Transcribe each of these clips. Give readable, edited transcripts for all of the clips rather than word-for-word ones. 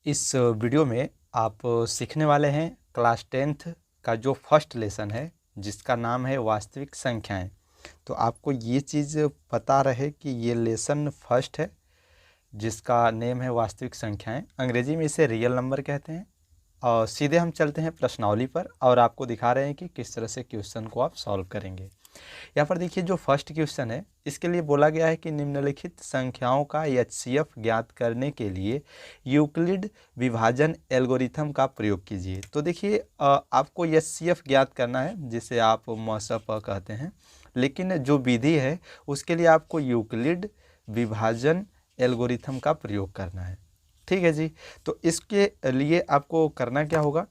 इस वीडियो में आप सीखने वाले हैं क्लास 10th का जो फर्स्ट लेसन है जिसका नाम है वास्तविक संख्याएं। तो आपको ये चीज़ पता रहे कि ये लेसन फर्स्ट है जिसका नेम है वास्तविक संख्याएं। अंग्रेजी में इसे रियल नंबर कहते हैं। और सीधे हम चलते हैं प्रश्नावली पर और आपको दिखा रहे हैं कि किस तरह से क्वेश्चन को आप सॉल्व करेंगे। यहाँ पर देखिए जो फर्स्ट क्वेश्चन है इसके लिए बोला गया है कि निम्नलिखित संख्याओं का एचसीएफ ज्ञात करने के लिए यूक्लिड विभाजन एल्गोरिथम का प्रयोग कीजिए। तो देखिए आपको एचसीएफ ज्ञात करना है जिसे आप मॉसअप कहते हैं, लेकिन जो विधि है उसके लिए आपको यूक्लिड विभाजन एल्गोरिथम का प्रयोग करना है। ठीक है जी। तो इसके लिए आपको करना क्या होगा,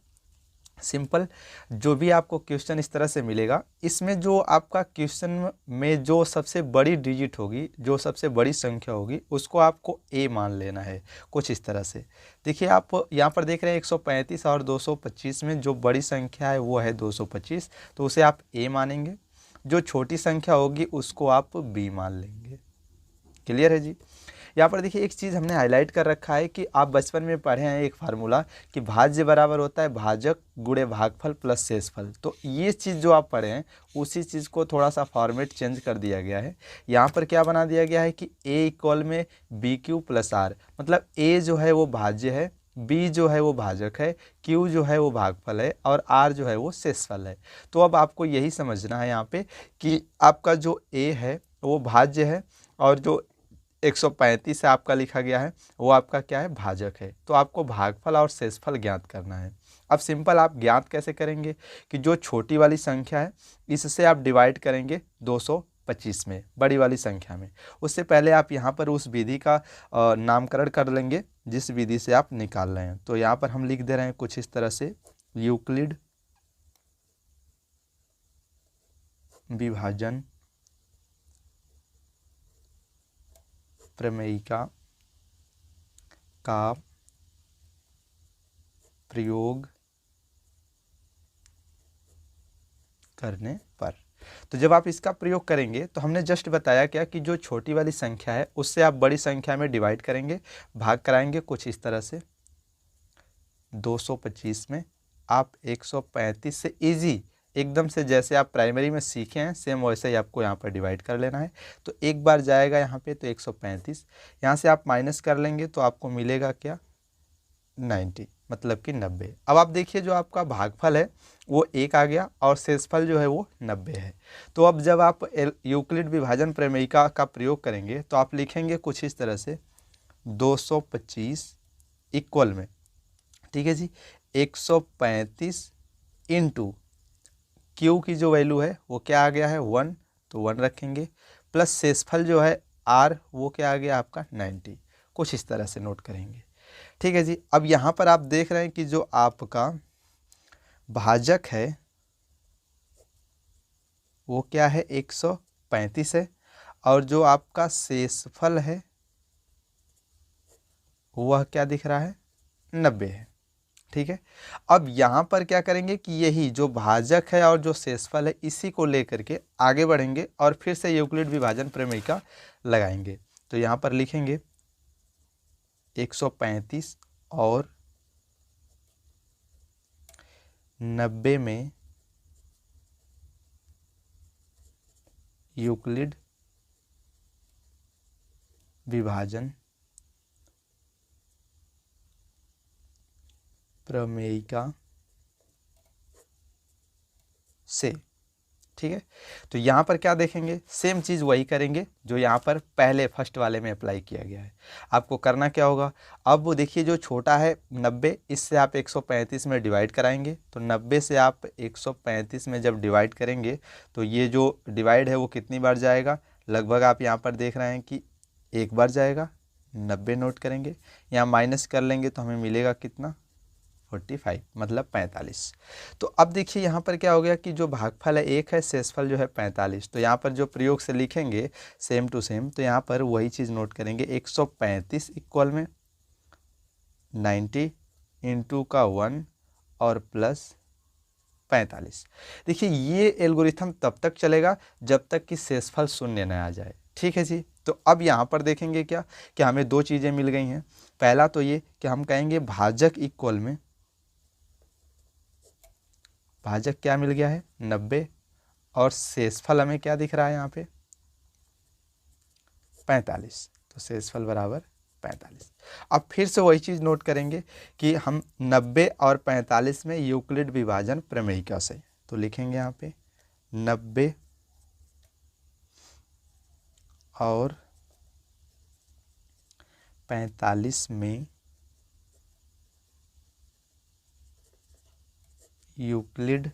सिंपल, जो भी आपको क्वेश्चन इस तरह से मिलेगा इसमें जो आपका क्वेश्चन में जो सबसे बड़ी डिजिट होगी, जो सबसे बड़ी संख्या होगी, उसको आपको ए मान लेना है। कुछ इस तरह से देखिए, आप यहाँ पर देख रहे हैं 135 और 225 में जो बड़ी संख्या है वो है 225, तो उसे आप ए मानेंगे। जो छोटी संख्या होगी उसको आप बी मान लेंगे। क्लियर है जी। यहाँ पर देखिए एक चीज़ हमने हाईलाइट कर रखा है कि आप बचपन में पढ़े हैं एक फार्मूला कि भाज्य बराबर होता है भाजक गुणे भागफल प्लस शेषफल। तो ये चीज़ जो आप पढ़े हैं उसी चीज़ को थोड़ा सा फॉर्मेट चेंज कर दिया गया है। यहाँ पर क्या बना दिया गया है कि ए इक्वल में बी क्यू प्लस आर, मतलब ए जो है वो भाज्य है, बी जो है वो भाजक है, क्यू जो है वो भागफल है और आर जो है वो शेषफल है। तो अब आपको यही समझना है यहाँ पे कि आपका जो ए है वो भाज्य है और जो 135 से आपका लिखा गया है वो आपका क्या है, भाजक है। तो आपको भागफल और शेषफल ज्ञात करना है। अब सिंपल आप ज्ञात कैसे करेंगे कि जो छोटी वाली संख्या है इससे आप डिवाइड करेंगे 225 में, बड़ी वाली संख्या में। उससे पहले आप यहाँ पर उस विधि का नामकरण कर लेंगे जिस विधि से आप निकाल रहे हैं। तो यहाँ पर हम लिख दे रहे हैं कुछ इस तरह से, यूक्लिड विभाजन प्रमेयिका का प्रयोग करने पर। तो जब आप इसका प्रयोग करेंगे तो हमने जस्ट बताया क्या कि जो छोटी वाली संख्या है उससे आप बड़ी संख्या में डिवाइड करेंगे, भाग कराएंगे कुछ इस तरह से। 225 में आप 135 से इजी एकदम से जैसे आप प्राइमरी में सीखे हैं सेम वैसे ही आपको यहाँ पर डिवाइड कर लेना है। तो एक बार जाएगा यहाँ पे तो 135, यहाँ से आप माइनस कर लेंगे तो आपको मिलेगा क्या, 90, मतलब कि 90। अब आप देखिए जो आपका भागफल है वो 1 आ गया और शेषफल जो है वो 90 है। तो अब जब आप यूक्लिड विभाजन प्रमेयिका का प्रयोग करेंगे तो आप लिखेंगे कुछ इस तरह से 225 इक्वल में, ठीक है जी, 135 इंटू क्यू की जो वैल्यू है वो क्या आ गया है 1, तो 1 रखेंगे, प्लस शेषफल जो है आर वो क्या आ गया आपका 90। कुछ इस तरह से नोट करेंगे। ठीक है जी। अब यहाँ पर आप देख रहे हैं कि जो आपका भाजक है वो क्या है 135 है और जो आपका शेषफल है वह क्या दिख रहा है 90 है। ठीक है। अब यहाँ पर क्या करेंगे कि यही जो भाजक है और जो शेषफल है इसी को लेकर के आगे बढ़ेंगे और फिर से यूक्लिड विभाजन प्रमेयिका लगाएंगे। तो यहाँ पर लिखेंगे 135 और 90 में यूक्लिड विभाजन प्रमेयिका से। ठीक है। तो यहाँ पर क्या देखेंगे, सेम चीज़ वही करेंगे जो यहाँ पर पहले फर्स्ट वाले में अप्लाई किया गया है। आपको करना क्या होगा, अब वो देखिए जो छोटा है 90, इससे आप 135 में डिवाइड कराएंगे। तो 90 से आप 135 में जब डिवाइड करेंगे तो ये जो डिवाइड है वो कितनी बार जाएगा, लगभग आप यहाँ पर देख रहे हैं कि एक बार जाएगा। 90 नोट करेंगे, यहाँ माइनस कर लेंगे तो हमें मिलेगा कितना 45, मतलब 45। तो अब देखिए यहाँ पर क्या हो गया कि जो भागफल है 1 है, शेषफल जो है 45। तो यहाँ पर जो प्रयोग से लिखेंगे सेम टू सेम, तो यहाँ पर वही चीज़ नोट करेंगे 135 इक्वल में 90 इंटू का 1 और प्लस 45। देखिए ये एल्गोरिथम तब तक चलेगा जब तक कि शेषफल शून्य न आ जाए। ठीक है जी। तो अब यहाँ पर देखेंगे क्या कि हमें दो चीज़ें मिल गई हैं। पहला तो ये कि हम कहेंगे भाजक इक्वल में, भाजक क्या मिल गया है 90, और शेषफल हमें क्या दिख रहा है यहाँ पे 45, तो शेषफल बराबर 45। अब फिर से वही चीज़ नोट करेंगे कि हम 90 और 45 में यूक्लिड विभाजन प्रमेयिका से, तो लिखेंगे यहाँ पे 90 और 45 में यूक्लिड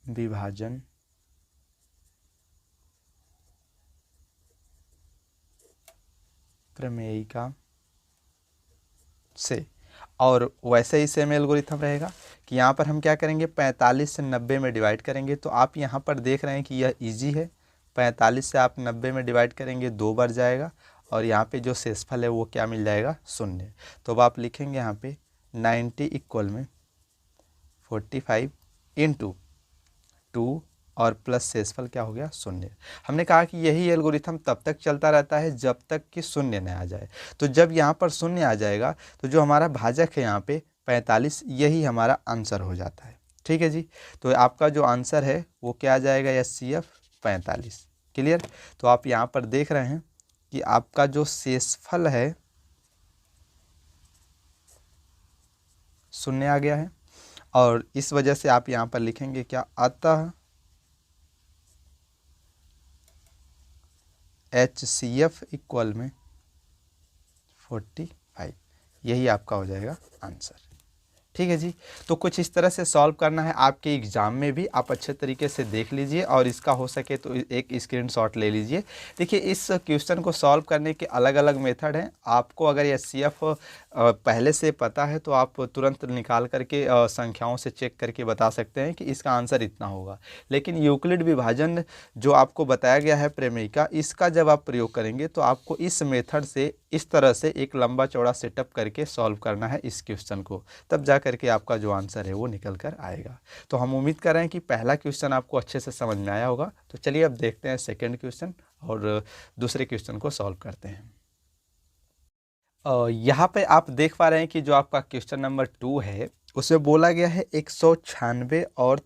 विभाजन प्रमेयिका से। और वैसे ही सेम एल्गोरिथम रहेगा कि यहाँ पर हम क्या करेंगे 45 से 90 में डिवाइड करेंगे। तो आप यहाँ पर देख रहे हैं कि यह इजी है, 45 से आप 90 में डिवाइड करेंगे 2 बार जाएगा, और यहाँ पे जो शेषफल है वो क्या मिल जाएगा 0। तो अब आप लिखेंगे यहाँ पे 90 इक्वल में 45 इंटू 2 और प्लस शेषफल क्या हो गया 0। हमने कहा कि यही एल्गोरिथम तब तक चलता रहता है जब तक कि 0 न आ जाए। तो जब यहाँ पर 0 आ जाएगा तो जो हमारा भाजक है यहाँ पे 45, यही हमारा आंसर हो जाता है। ठीक है जी, तो आपका जो आंसर है वो क्या आ जाएगा HCF 45। क्लियर। तो आप यहाँ पर देख रहे हैं कि आपका जो शेषफल है 0 आ गया है, और इस वजह से आप यहाँ पर लिखेंगे क्या, अतः HCF इक्वल में 45, यही आपका हो जाएगा आंसर। ठीक है जी, तो कुछ इस तरह से सॉल्व करना है आपके एग्ज़ाम में भी, आप अच्छे तरीके से देख लीजिए और इसका हो सके तो एक स्क्रीनशॉट ले लीजिए। देखिए इस क्वेश्चन को सॉल्व करने के अलग अलग मेथड हैं। आपको अगर HCF पहले से पता है तो आप तुरंत निकाल करके संख्याओं से चेक करके बता सकते हैं कि इसका आंसर इतना होगा। लेकिन यूक्लिड विभाजन जो आपको बताया गया है प्रमेयिका, इसका जब आप प्रयोग करेंगे तो आपको इस मेथड से इस तरह से एक लंबा चौड़ा सेटअप करके सॉल्व करना है इस क्वेश्चन को, तब जा करके आपका जो आंसर है वो निकल कर आएगा। तो हम उम्मीद कर रहे हैं कि पहला क्वेश्चन आपको अच्छे से समझ में आया होगा। तो चलिए अब देखते हैं सेकंड क्वेश्चन और दूसरे क्वेश्चन को सॉल्व करते हैं। यहाँ पे आप देख पा रहे हैं कि जो आपका क्वेश्चन नंबर 2 है उसमें बोला गया है 196 और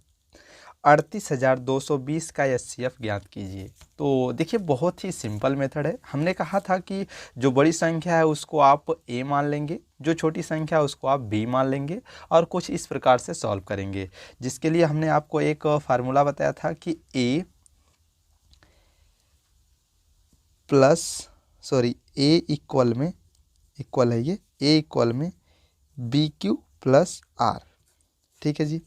38,220 का HCF ज्ञात कीजिए। तो देखिए बहुत ही सिंपल मेथड है। हमने कहा था कि जो बड़ी संख्या है उसको आप A मान लेंगे, जो छोटी संख्या है उसको आप B मान लेंगे, और कुछ इस प्रकार से सॉल्व करेंगे, जिसके लिए हमने आपको एक फार्मूला बताया था कि A इक्वल में, इक्वल है ये A इक्वल में BQ प्लस R। ठीक है जी,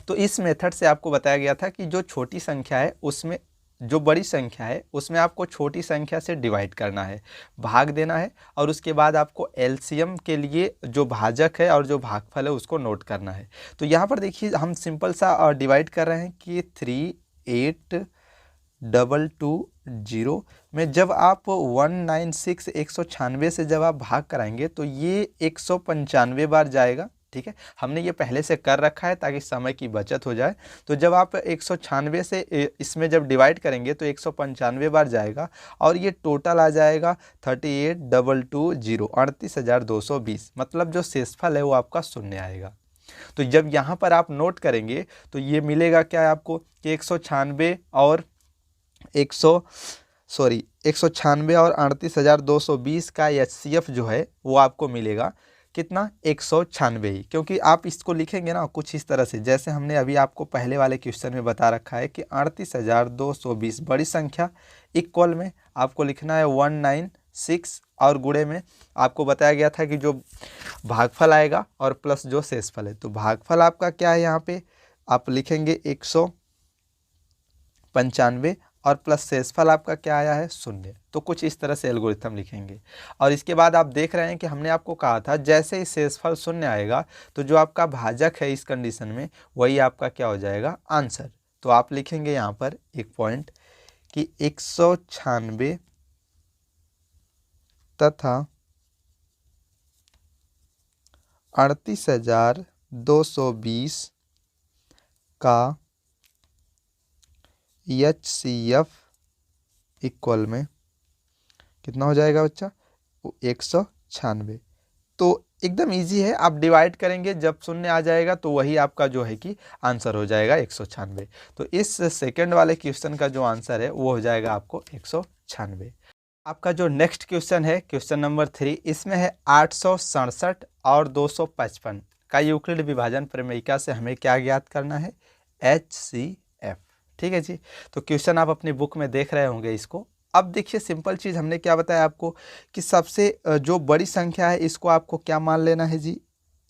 तो इस मेथड से आपको बताया गया था कि जो छोटी संख्या है उसमें, जो बड़ी संख्या है उसमें आपको छोटी संख्या से डिवाइड करना है, भाग देना है, और उसके बाद आपको एलसीएम के लिए जो भाजक है और जो भागफल है उसको नोट करना है। तो यहाँ पर देखिए हम सिंपल सा डिवाइड कर रहे हैं कि 38,220 में जब आप 196 से जब आप भाग कराएंगे तो ये 195 बार जाएगा। ठीक है, हमने ये पहले से कर रखा है ताकि समय की बचत हो जाए। तो जब आप 196 से इसमें जब डिवाइड करेंगे तो 195 बार जाएगा, और ये टोटल आ जाएगा 38,220, 38,220। मतलब जो शेषफल है वो आपका 0 आएगा। तो जब यहाँ पर आप नोट करेंगे तो ये मिलेगा क्या आपको कि 196 और 38,220 का HCF जो है वो आपको मिलेगा कितना 196 ही, क्योंकि आप इसको लिखेंगे ना कुछ इस तरह से, जैसे हमने अभी आपको पहले वाले क्वेश्चन में बता रखा है कि 38,220 बड़ी संख्या इक्वल में आपको लिखना है 196, और गुणे में आपको बताया गया था कि जो भागफल आएगा और प्लस जो शेषफल है। तो भागफल आपका क्या है, यहाँ पे आप लिखेंगे 195 और प्लस शेषफल आपका क्या आया है 0। तो कुछ इस तरह से एल्गोरिथम लिखेंगे, और इसके बाद आप देख रहे हैं कि हमने आपको कहा था जैसे ही शेषफल 0 आएगा तो जो आपका भाजक है इस कंडीशन में वही आपका क्या हो जाएगा आंसर। तो आप लिखेंगे यहाँ पर एक पॉइंट कि 196 तथा 38,220 का HCF इक्वल में कितना हो जाएगा बच्चा? 196। तो एकदम इजी है, आप डिवाइड करेंगे जब शून्य आ जाएगा तो वही आपका जो है कि आंसर हो जाएगा 196। तो इस सेकंड वाले क्वेश्चन का जो आंसर है वो हो जाएगा आपको 196। आपका जो नेक्स्ट क्वेश्चन है क्वेश्चन नंबर 3, इसमें है 867 और 255 का यूक्लिड विभाजन प्रमेयिका से हमें क्या ज्ञात करना है? HCF। ठीक है जी। तो क्वेश्चन आप अपनी बुक में देख रहे होंगे इसको। अब देखिए सिंपल चीज़ हमने क्या बताया आपको कि सबसे जो बड़ी संख्या है इसको आपको क्या मान लेना है जी?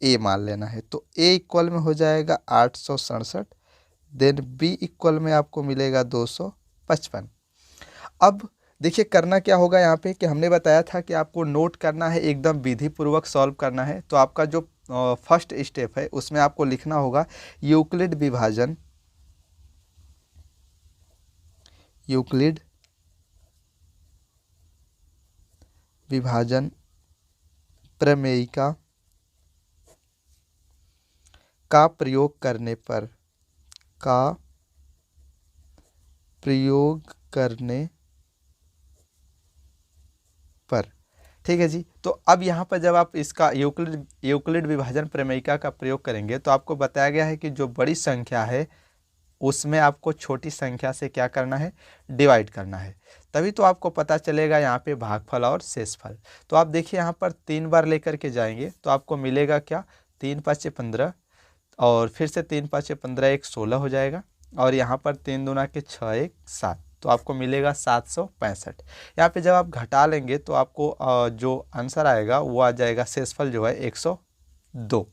A मान लेना है। तो A इक्वल में हो जाएगा 867, देन B इक्वल में आपको मिलेगा 255। अब देखिए करना क्या होगा यहाँ पे कि हमने बताया था कि आपको नोट करना है, एकदम विधि पूर्वक सॉल्व करना है। तो आपका जो फर्स्ट स्टेप है उसमें आपको लिखना होगा यूक्लिड विभाजन प्रमेयिका का प्रयोग करने पर ठीक है जी। तो अब यहाँ पर जब आप इसका यूक्लिड विभाजन प्रमेयिका का प्रयोग करेंगे तो आपको बताया गया है कि जो बड़ी संख्या है उसमें आपको छोटी संख्या से क्या करना है? डिवाइड करना है। तभी तो आपको पता चलेगा यहाँ पे भागफल और शेषफल। तो आप देखिए यहाँ पर 3 बार लेकर के जाएंगे तो आपको मिलेगा क्या? 3 5 15 और फिर से 3 5 15 1 16 हो जाएगा और यहाँ पर 3 दूना के 6 1 7, तो आपको मिलेगा 765। यहाँ पे जब आप घटा लेंगे तो आपको जो आंसर आएगा वो आ जाएगा शेषफल जो है 102।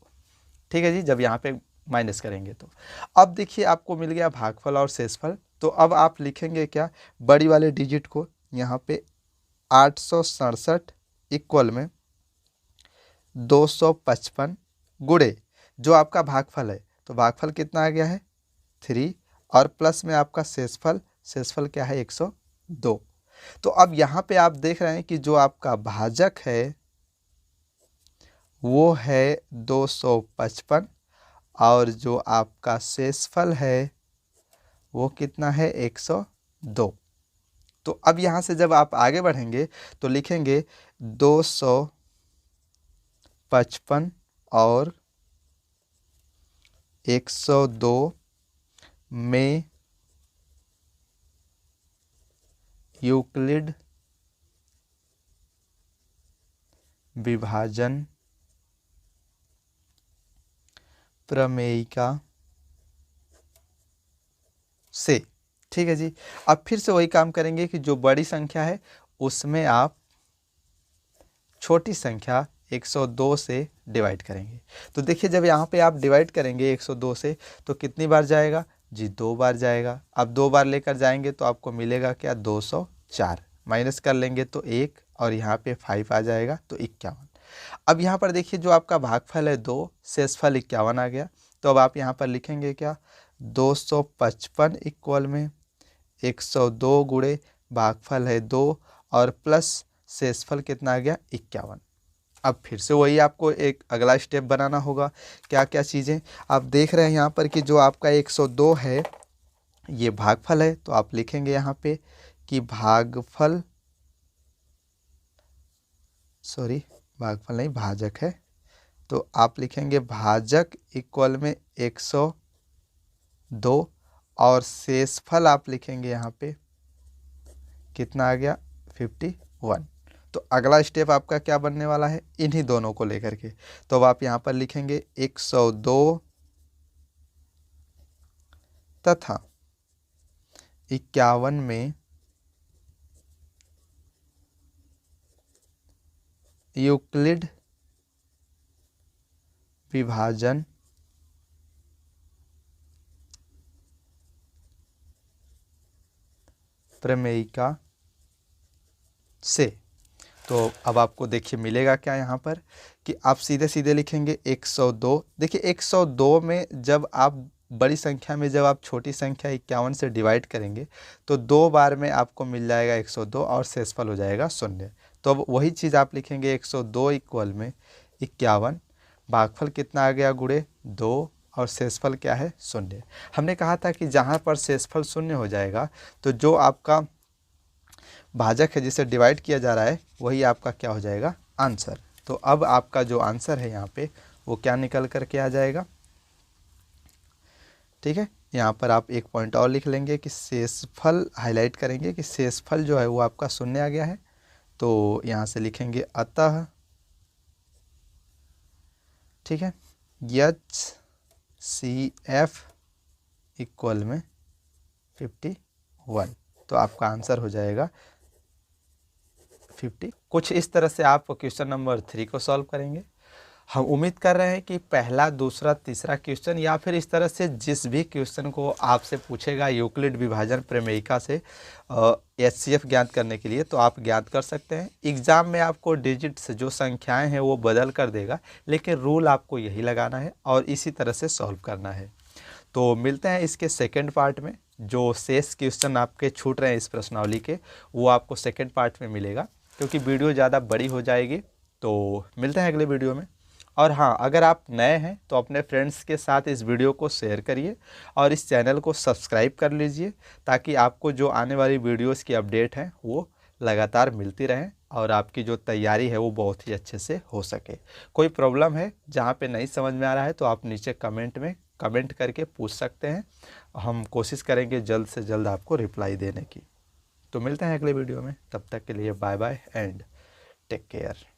ठीक है जी, जब यहाँ पे माइनस करेंगे तो। अब देखिए आपको मिल गया भागफल और शेषफल। तो अब आप लिखेंगे क्या? बड़ी वाले डिजिट को यहाँ पे 867 इक्वल में 255 गुणे जो आपका भागफल है, तो भागफल कितना आ गया है? 3 और प्लस में आपका शेषफल क्या है? 102। तो अब यहाँ पे आप देख रहे हैं कि जो आपका भाजक है वो है 255 और जो आपका शेषफल है वो कितना है? 102। तो अब यहाँ से जब आप आगे बढ़ेंगे तो लिखेंगे 255 और 102 में यूक्लिड विभाजन प्रमेयिका से। ठीक है जी। अब फिर से वही काम करेंगे कि जो बड़ी संख्या है उसमें आप छोटी संख्या 102 से डिवाइड करेंगे। तो देखिए जब यहाँ पे आप डिवाइड करेंगे 102 से तो कितनी बार जाएगा जी? 2 बार जाएगा। अब 2 बार लेकर जाएंगे तो आपको मिलेगा क्या? 204। माइनस कर लेंगे तो 1 और यहाँ पे 5 आ जाएगा तो 51। अब यहाँ पर देखिए जो आपका भागफल है 2, शेषफल 51 आ गया। तो अब आप यहाँ पर लिखेंगे क्या? 255 इक्वल में 102 गुणे भागफल है 2 और प्लस शेषफल कितना आ गया? 51। अब फिर से वही आपको एक अगला स्टेप बनाना होगा। क्या क्या चीज़ें आप देख रहे हैं यहाँ पर कि जो आपका 102 है ये भागफल है, तो आप लिखेंगे यहाँ पे कि भागफल नहीं, भाजक है। तो आप लिखेंगे भाजक इक्वल में 102 और शेषफल आप लिखेंगे यहाँ पे कितना आ गया? 51। तो अगला स्टेप आपका क्या बनने वाला है? इन्हीं दोनों को लेकर के। तो अब आप यहाँ पर लिखेंगे 102 तथा 51 में यूक्लिड विभाजन प्रमेयिका से। तो अब आपको देखिए मिलेगा क्या यहाँ पर कि आप सीधे सीधे लिखेंगे 102। देखिए 102 में जब आप बड़ी संख्या में जब आप छोटी संख्या 51 से डिवाइड करेंगे तो 2 बार में आपको मिल जाएगा 102 और शेषफल हो जाएगा 0। तो अब वही चीज़ आप लिखेंगे 102 इक्वल में 51, भागफल कितना आ गया? गुणे 2 और शेषफल क्या है? 0। हमने कहा था कि जहाँ पर शेषफल 0 हो जाएगा तो जो आपका भाजक है जिसे डिवाइड किया जा रहा है वही आपका क्या हो जाएगा, आंसर। तो अब आपका जो आंसर है यहाँ पे वो क्या निकल कर के आ जाएगा, ठीक है। यहाँ पर आप एक पॉइंट और लिख लेंगे कि शेषफल हाईलाइट करेंगे कि शेषफल जो है वो आपका शून्य आ गया है। तो यहाँ से लिखेंगे अतः, ठीक है, HCF इक्वल में 51। तो आपका आंसर हो जाएगा 50। कुछ इस तरह से आप क्वेश्चन नंबर 3 को सॉल्व करेंगे। हम उम्मीद कर रहे हैं कि पहला, दूसरा, तीसरा क्वेश्चन या फिर इस तरह से जिस भी क्वेश्चन को आपसे पूछेगा यूक्लिड विभाजन प्रमेयिका से HCF ज्ञात करने के लिए, तो आप ज्ञात कर सकते हैं। एग्ज़ाम में आपको डिजिट्स जो संख्याएं हैं वो बदल कर देगा, लेकिन रूल आपको यही लगाना है और इसी तरह से सॉल्व करना है। तो मिलते हैं इसके सेकेंड पार्ट में। जो शेष क्वेश्चन आपके छूट रहे हैं इस प्रश्नावली के, वो आपको सेकेंड पार्ट में मिलेगा, क्योंकि वीडियो ज़्यादा बड़ी हो जाएगी। तो मिलते हैं अगले वीडियो में। और हाँ, अगर आप नए हैं तो अपने फ्रेंड्स के साथ इस वीडियो को शेयर करिए और इस चैनल को सब्सक्राइब कर लीजिए, ताकि आपको जो आने वाली वीडियोस की अपडेट है वो लगातार मिलती रहें और आपकी जो तैयारी है वो बहुत ही अच्छे से हो सके। कोई प्रॉब्लम है जहाँ पे नहीं समझ में आ रहा है तो आप नीचे कमेंट में कमेंट करके पूछ सकते हैं। हम कोशिश करेंगे जल्द से जल्द आपको रिप्लाई देने की। तो मिलते हैं अगले वीडियो में, तब तक के लिए bye bye and take care.